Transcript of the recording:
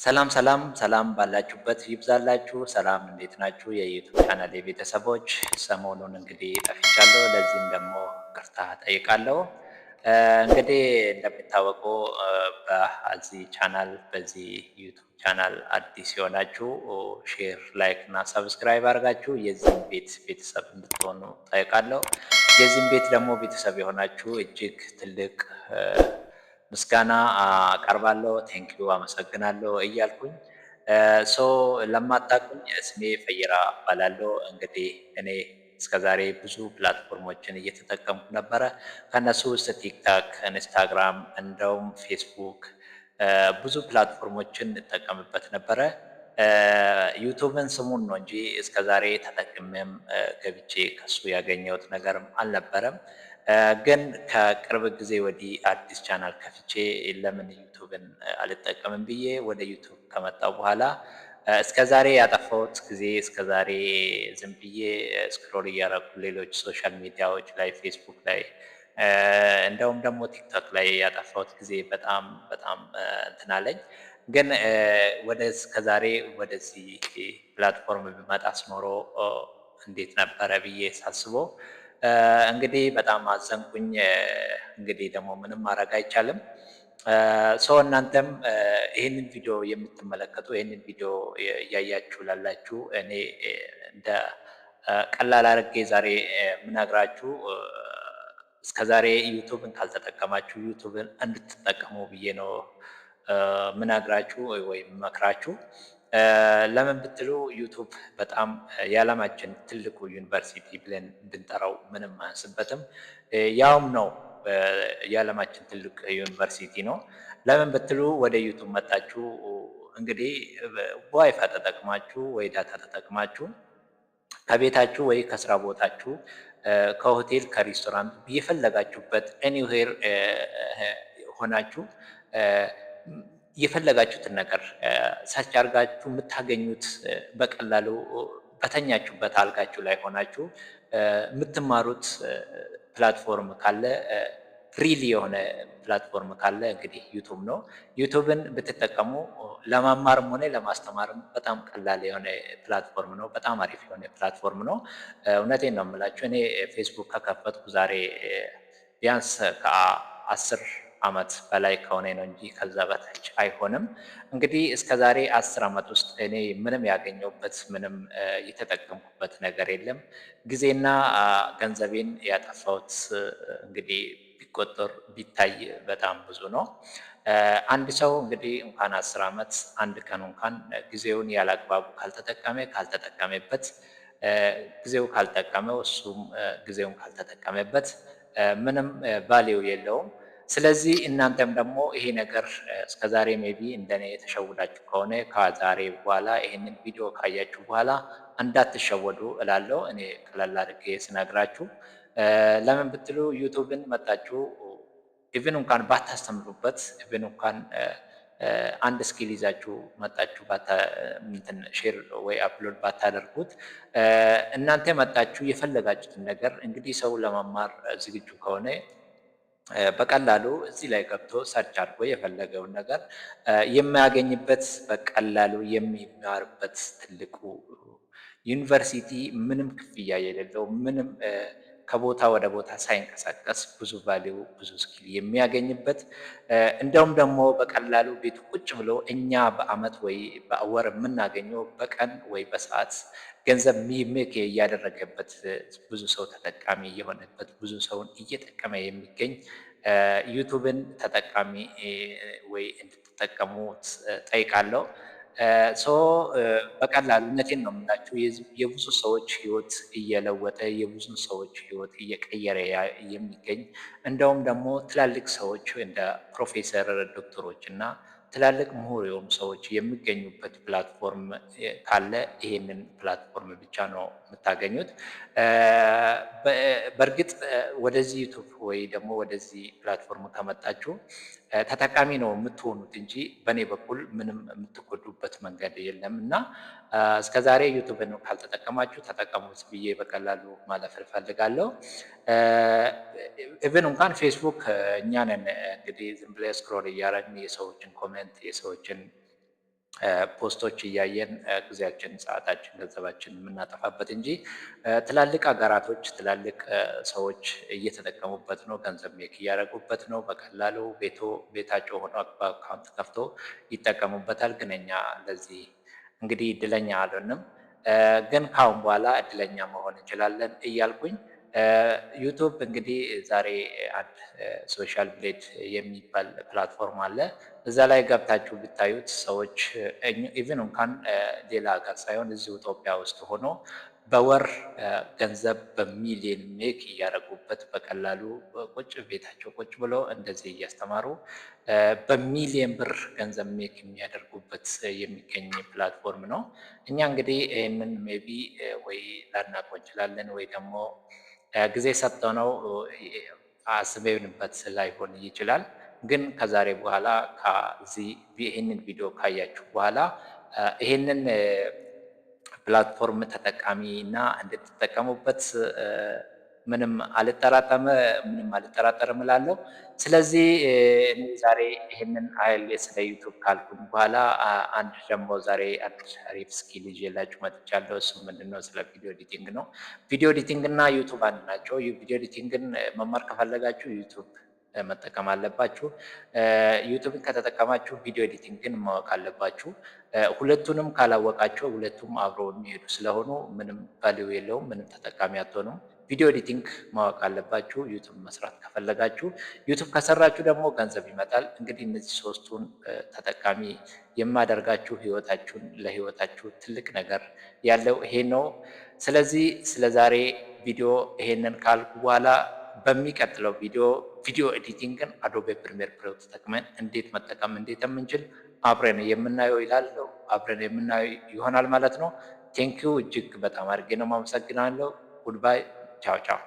ሰላም ሰላም ሰላም ባላችሁበት ይብዛላችሁ። ሰላም እንዴት ናችሁ? የዩቱብ ቻናል የቤተሰቦች ሰሞኑን እንግዲህ ጠፍቻለሁ። ለዚህም ደግሞ ይቅርታ ጠይቃለሁ። እንግዲህ እንደሚታወቀው በዚህ ቻናል በዚህ ዩቱብ ቻናል አዲስ የሆናችሁ ሼር፣ ላይክ እና ሰብስክራይብ አድርጋችሁ የዚህም ቤት ቤተሰብ እንድትሆኑ ጠይቃለሁ። የዚህም ቤት ደግሞ ቤተሰብ የሆናችሁ እጅግ ትልቅ ምስጋና አቀርባለሁ። ቴንኪዩ አመሰግናለሁ እያልኩኝ ሶ ለማታውቁኝ ስሜ ፈይራ እባላለሁ። እንግዲህ እኔ እስከዛሬ ብዙ ፕላትፎርሞችን እየተጠቀምኩ ነበረ። ከነሱ ውስጥ ቲክታክ፣ ኢንስታግራም እንደውም ፌስቡክ ብዙ ፕላትፎርሞችን እጠቀምበት ነበረ። ዩቱብን ስሙን ነው እንጂ እስከዛሬ ተጠቅሜም ገብቼ ከሱ ያገኘሁት ነገርም አልነበረም። ግን ከቅርብ ጊዜ ወዲህ አዲስ ቻናል ከፍቼ ለምን ዩቱብን አልጠቀምም ብዬ ወደ ዩቱብ ከመጣሁ በኋላ እስከዛሬ ያጠፋሁት ጊዜ እስከዛሬ ዝም ብዬ ስክሮል እያደረኩ ሌሎች ሶሻል ሚዲያዎች ላይ ፌስቡክ ላይ እንደውም ደግሞ ቲክቶክ ላይ ያጠፋሁት ጊዜ በጣም በጣም እንትን አለኝ። ግን ወደ እስከዛሬ ወደዚህ ፕላትፎርም ብመጣስ ኖሮ እንዴት ነበረ ብዬ ሳስበው እንግዲህ በጣም አዘንኩኝ። እንግዲህ ደግሞ ምንም ማድረግ አይቻልም። ሰው እናንተም ይህንን ቪዲዮ የምትመለከቱ ይህንን ቪዲዮ እያያችሁ ላላችሁ እኔ እንደ ቀላል አድርጌ ዛሬ ምነግራችሁ እስከዛሬ ዩቱብን ካልተጠቀማችሁ ዩቱብን እንድትጠቀሙ ብዬ ነው ምነግራችሁ ወይም መክራችሁ። ለምን ብትሉ ዩቱብ በጣም የዓለማችን ትልቁ ዩኒቨርሲቲ ብለን ብንጠራው ምንም አያንስበትም። ያውም ነው የዓለማችን ትልቅ ዩኒቨርሲቲ ነው። ለምን ብትሉ ወደ ዩቱብ መጣችሁ እንግዲህ ዋይፋይ ተጠቅማችሁ ወይ ዳታ ተጠቅማችሁ ከቤታችሁ ወይ ከስራ ቦታችሁ ከሆቴል ከሬስቶራንት የፈለጋችሁበት ኤኒዌር ሆናችሁ የፈለጋችሁትን ነገር ሰርች አድርጋችሁ የምታገኙት በቀላሉ በተኛችሁበት አልጋችሁ ላይ ሆናችሁ የምትማሩት ፕላትፎርም ካለ ፍሪሊ የሆነ ፕላትፎርም ካለ እንግዲህ ዩቱብ ነው። ዩቱብን ብትጠቀሙ ለማማርም ሆነ ለማስተማርም በጣም ቀላል የሆነ ፕላትፎርም ነው። በጣም አሪፍ የሆነ ፕላትፎርም ነው። እውነቴን ነው የምላችሁ። እኔ ፌስቡክ ከከፈትኩ ዛሬ ቢያንስ ከ10 ዓመት በላይ ከሆነ ነው እንጂ ከዛ በታች አይሆንም። እንግዲህ እስከዛሬ 10 ዓመት ውስጥ እኔ ምንም ያገኘሁበት ምንም የተጠቀምኩበት ነገር የለም። ጊዜና ገንዘቤን ያጠፋሁት እንግዲህ ቢቆጠር ቢታይ በጣም ብዙ ነው። አንድ ሰው እንግዲህ እንኳን 10 ዓመት አንድ ቀን እንኳን ጊዜውን ያላግባቡ ካልተጠቀመበት ጊዜው ካልጠቀመው እሱም ጊዜውን ካልተጠቀመበት ምንም ቫልዩ የለውም። ስለዚህ እናንተም ደግሞ ይሄ ነገር እስከዛሬ ሜቢ እንደኔ የተሸወዳችሁ ከሆነ ከዛሬ በኋላ ይሄንን ቪዲዮ ካያችሁ በኋላ እንዳትሸወዱ እላለሁ። እኔ ቀለል አድርጌ ስነግራችሁ ለምን ብትሉ ዩቱብን መጣችሁ ኢቭን እንኳን ባታስተምሩበት ኢቭን እንኳን አንድ ስኪል ይዛችሁ መጣችሁ ሼር ወይ አፕሎድ ባታደርጉት እናንተ መጣችሁ የፈለጋችሁትን ነገር እንግዲህ ሰው ለመማር ዝግጁ ከሆነ በቀላሉ እዚህ ላይ ገብቶ ሰርች አድርጎ የፈለገውን ነገር የሚያገኝበት በቀላሉ የሚማርበት ትልቁ ዩኒቨርሲቲ ምንም ክፍያ የሌለው ምንም ከቦታ ወደ ቦታ ሳይንቀሳቀስ ብዙ ቫልዩ ብዙ ስኪል የሚያገኝበት እንደውም ደግሞ በቀላሉ ቤቱ ቁጭ ብሎ እኛ በአመት ወይ በወር የምናገኘው በቀን ወይ በሰዓት ገንዘብ ሜክ እያደረገበት ብዙ ሰው ተጠቃሚ የሆነበት ብዙ ሰውን እየጠቀመ የሚገኝ ዩቱብን ተጠቃሚ ወይ እንድትጠቀሙት ጠይቃለሁ። በቀላሉ እውነቴን ነው የምላችሁ የብዙ ሰዎች ህይወት እየለወጠ የብዙ ሰዎች ህይወት እየቀየረ የሚገኝ እንደውም ደግሞ ትላልቅ ሰዎች እንደ ፕሮፌሰር ዶክተሮች እና ትላልቅ ምሁር የሆኑ ሰዎች የሚገኙበት ፕላትፎርም ካለ ይሄንን ፕላትፎርም ብቻ ነው የምታገኙት። በእርግጥ ወደዚህ ዩቱብ ወይ ደግሞ ወደዚህ ፕላትፎርም ከመጣችሁ ተጠቃሚ ነው የምትሆኑት እንጂ በእኔ በኩል ምንም የምትጎዱበት መንገድ የለም እና እስከዛሬ ዩቱብን ካልተጠቀማችሁ ተጠቀሙት ብዬ በቀላሉ ማለፍ እፈልጋለሁ። ኢቭን እንኳን ፌስቡክ እኛ ነን እንግዲህ ዝም ብለን ስክሮል እያደረግን የሰዎችን ኮሜንት የሰዎችን ፖስቶች እያየን ጊዜያችን፣ ሰዓታችን፣ ገንዘባችን የምናጠፋበት እንጂ ትላልቅ ሀገራቶች ትላልቅ ሰዎች እየተጠቀሙበት ነው። ገንዘብ ሜክ እያደረጉበት ነው። በቀላሉ ቤታቸው ሆኖ በአካውንት ከፍቶ ይጠቀሙበታል። ግን እኛ ለዚህ እንግዲህ እድለኛ አልሆንም። ግን ካሁን በኋላ እድለኛ መሆን እንችላለን እያልኩኝ ዩቱብ እንግዲህ ዛሬ አንድ ሶሻል ብሌድ የሚባል ፕላትፎርም አለ። እዛ ላይ ገብታችሁ ብታዩት ሰዎች ኢቭን እንኳን ሌላ ሀገር ሳይሆን እዚሁ ኢትዮጵያ ውስጥ ሆኖ በወር ገንዘብ በሚሊዮን ሜክ እያደረጉበት በቀላሉ ቁጭ ቤታቸው ቁጭ ብሎ እንደዚህ እያስተማሩ በሚሊዮን ብር ገንዘብ ሜክ የሚያደርጉበት የሚገኝ ፕላትፎርም ነው። እኛ እንግዲህ ይህንን ሜቢ ወይ ላናውቀው እንችላለን ወይ ደግሞ ጊዜ ሰጥተነው አስበንበት ላይሆን ይችላል። ግን ከዛሬ በኋላ ይህንን ቪዲዮ ካያችሁ በኋላ ይህንን ፕላትፎርም ተጠቃሚ እና እንድትጠቀሙበት ምንም አልጠራጠርም እላለሁ። ስለዚህ እኔ ዛሬ ይህንን አይል ስለ ዩቱብ ካልኩኝ በኋላ አንድ ደግሞ ዛሬ አንድ አሪፍ ስኪል ይዤላችሁ መጥቻለሁ። እሱ ምንድነው? ስለ ቪዲዮ ኤዲቲንግ ነው። ቪዲዮ ኤዲቲንግ እና ዩቱብ አንድ ናቸው። ቪዲዮ ኤዲቲንግን መማር ከፈለጋችሁ ዩቱብ መጠቀም አለባችሁ። ዩቱብን ከተጠቀማችሁ ቪዲዮ ኤዲቲንግን ማወቅ አለባችሁ። ሁለቱንም ካላወቃችሁ ሁለቱም አብረው የሚሄዱ ስለሆኑ ምንም ቫልዩ የለውም፣ ምንም ተጠቃሚ አትሆኑም። ቪዲዮ ኤዲቲንግ ማወቅ አለባችሁ ዩቱብ መስራት ከፈለጋችሁ። ዩቱብ ከሰራችሁ ደግሞ ገንዘብ ይመጣል። እንግዲህ እነዚህ ሶስቱን ተጠቃሚ የማደርጋችሁ ለህይወታችሁ ትልቅ ነገር ያለው ይሄ ነው። ስለዚህ ስለዛሬ ቪዲዮ ይሄንን ካልኩ በኋላ በሚቀጥለው ቪዲዮ ኤዲቲንግን አዶቤ ፕሪሚየር ፕሮ ተጠቅመን እንዴት መጠቀም የምንችል አብረን የምናየው ይሆናል ማለት ነው። ቴንኪው እጅግ በጣም አድርጌ ነው የማመሰግናለሁ። ጉድባይ ቻው ቻው።